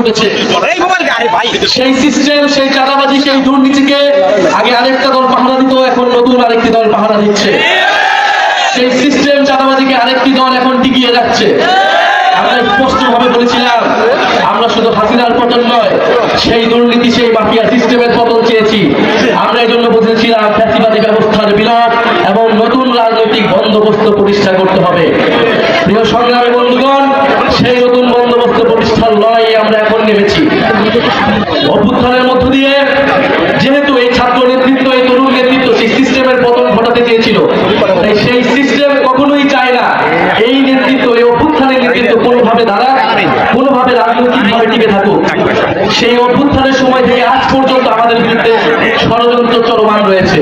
উঠেছে। সেই সিস্টেম, সেই চাঁদাবাজি, সেই দুর্নীতিকে আগে আরেকটা দল পাহারা দিত, এখন নতুন আরেকটি দল পাহারা দিচ্ছে। সেই সিস্টেম চাঁদাবাজিকে আরেকটি দল এখন টিকিয়ে রাখছে। আমরা স্পষ্টভাবে বলেছিলাম, আমরা শুধু হাসিনার পতন নয়, সেই দুর্নীতি, সেই মাফিয়া সিস্টেমের পতন চেয়েছি। আমরা এই জন্য বুঝেছিলাম ফ্যাসিবাদী ব্যবস্থার বিলোপ এবং নতুন রাজনৈতিক বন্দোবস্ত প্রতিষ্ঠা করতে হবে। প্রিয় সংগ্রামী বন্ধুগণ, সেই নতুন বন্দোবস্ত প্রতিষ্ঠার লড়াইয়ে আমরা এখন নেমেছি। অভ্যুত্থানের মধ্য দিয়ে যেহেতু এই ছাত্র নেতৃত্ব, এই তরুণ নেতৃত্ব সেই সিস্টেমের পতন ঘটাতে চেয়েছিল, তাই সেই সিস্টেম কখনোই চায় না এই নেতৃত্ব, এই অভ্যুত্থানের নেতৃত্ব কোনোভাবে দাঁড়াক, কোনোভাবে রাজনৈতিকভাবে টিকে থাকুক। সেই অভ্যুত্থানের সময় থেকে আজ পর্যন্ত আমাদের বিরুদ্ধে ষড়যন্ত্র চলমান রয়েছে।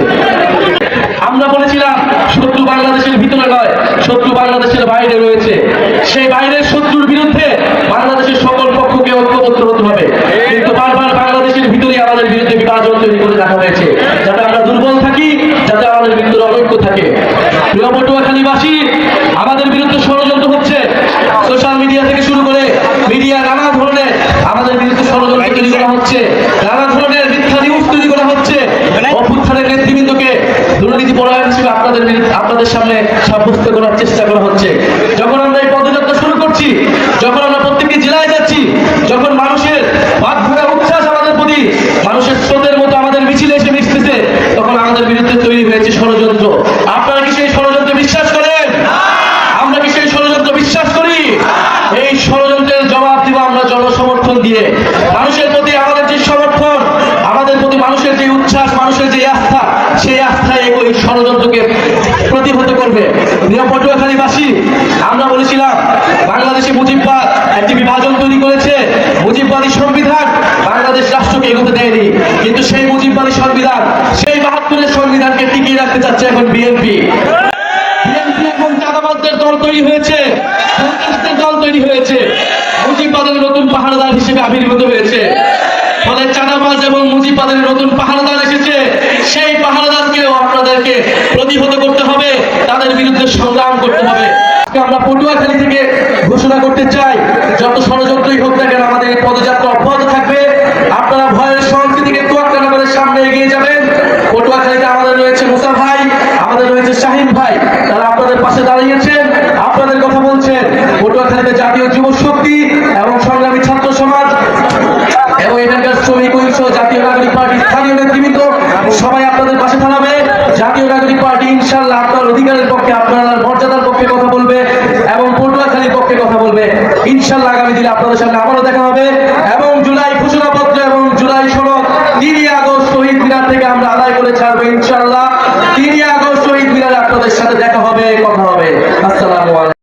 আমরা বলেছিলাম শত্রু বাংলাদেশের ভিতরে নয়, শত্রু বাংলাদেশের বাইরে রয়েছে। সেই বাইরের শত্রুর বিরুদ্ধে বাংলাদেশের সকল পক্ষকে ঐক্যবদ্ধ হতে হবে। কিন্তু বারবার বাংলাদেশের ভিতরে আমাদের বিরুদ্ধে বিভাজন তৈরি করে রাখা হয়েছে, যাতে আমরা দুর্বল থাকি, যাতে আমাদের ভিতরে অনৈক্য থাকে। প্রিয় পটুয়াখালীবাসী, আমাদের বিরুদ্ধে ষড়যন্ত্র হচ্ছে। সোশ্যাল মিডিয়া থেকে শুরু করে মিডিয়া নানা ধরনের আমাদের বিরুদ্ধে ষড়যন্ত্র তৈরি করা হচ্ছে, নানা ধরনের মিথ্যা নিউজ তৈরি করা হচ্ছে। অভ্যুত্থানের নেতৃবৃন্দকে দুর্নীতি পরায়ণ হিসেবে আপনাদের সামনে সাব্যস্ত করার চেষ্টা করা হচ্ছে। যখন আমরা এই পদযাত্রা শুরু করছি, যখন আমরা প্রত্যেকটি জেলায় যাচ্ছি, যখন মানুষের বাদ ভরা উচ্ছ্বাস আমাদের প্রতি, মানুষের স্রোতের মতো আমাদের মিছিলে এসে মিশতেছে, তখন আমাদের বিরুদ্ধে তৈরি হয়েছে ষড়যন্ত্র। আপনারা কি সেই ষড়যন্ত্র বিশ্বাস করেন? আমরা কি সেই ষড়যন্ত্র বিশ্বাস করি? এই ষড়যন্ত্রের জবাব দিব আমরা জনসমর্থন দিয়ে। মানুষের প্রতি আমাদের যে সমর্থন, আমাদের প্রতি মানুষের যে উচ্ছ্বাস, মানুষের যে আস্থা, সেই আস্থায় ওই ষড়যন্ত্রকে প্রতিহত করবে। প্রিয় পটুয়াখালীবাসী, আমরা বলেছিলাম বাংলাদেশে মুজিববাদ একটি বিভাজন তৈরি করেছে। মুজিববাদী সংবিধান বাংলাদেশ রাষ্ট্রকে এগোতে দেয়নি, কিন্তু সেই মুজিববাদী সংবিধান, সেই ৭২-এর সংবিধানকে টিকিয়ে রাখতে চাচ্ছে এখন বিএনপি। বিএনপি এখন চাঁদাবাজদের দল তৈরি হয়েছে, সন্ত্রাসীদের দল তৈরি হয়েছে, মুজিববাদের নতুন পাহারাদার হিসেবে আবির্ভূত হয়েছে। ফলে চাঁদাবাজ এবং মুজিববাদের নতুন পাহারাদার এসেছে। সেই পাহারাদারকেও আপনাদেরকে প্রতিহত করতে হবে, তাদের বিরুদ্ধে সংগ্রাম করতে হবে। আমরা পটুয়াখালী থেকে ঘোষণা করতে চাই, যত ষড়যন্ত্রই হোক না কেন, আমাদের এই পদযাত্রা অব্যাহত থাকবে। আপনারা ভয়ের সংস্কৃতিকে তোয়াক্কা না করে সামনে এগিয়ে যাবেন। পটুয়াখালীতে আমাদের রয়েছে মুসা ভাই, আমাদের রয়েছে শাহিন ভাই, তারা আপনাদের পাশে দাঁড়িয়েছেন, আপনাদের কথা বলছেন। পটুয়াখালীতে জাতীয় যুব শক্তি এবং সংগ্রামী ছাত্র সমাজ এবং এখানকার শ্রমিক ঐক্য, জাতীয় নাগরিক পার্টি, স্থানীয় নেতৃবৃন্দ সবাই আপনাদের পাশে দাঁড়াবে। জাতীয় নাগরিক পার্টি ইনশাআল্লাহ আপনার অধিকারের পক্ষে, আপনার মর্যাদার পক্ষে কথা বলবে এবং পটুয়াখালীর পক্ষে কথা বলবে। ইনশাআল্লাহ আগামী দিনে আপনাদের সামনে আবারও দেখা হবে এবং জুলাই ঘোষণাপত্র এবং জুলাই সনদ ৩ আগস্ট শহীদ মিনার থেকে আমরা আদায় করে ছাড়বো। ইনশাআল্লাহ ৩ আগস্ট শহীদ মিনারে আপনাদের সাথে দেখা হবে, কথা হবে। আসসালামু আলাইকুম।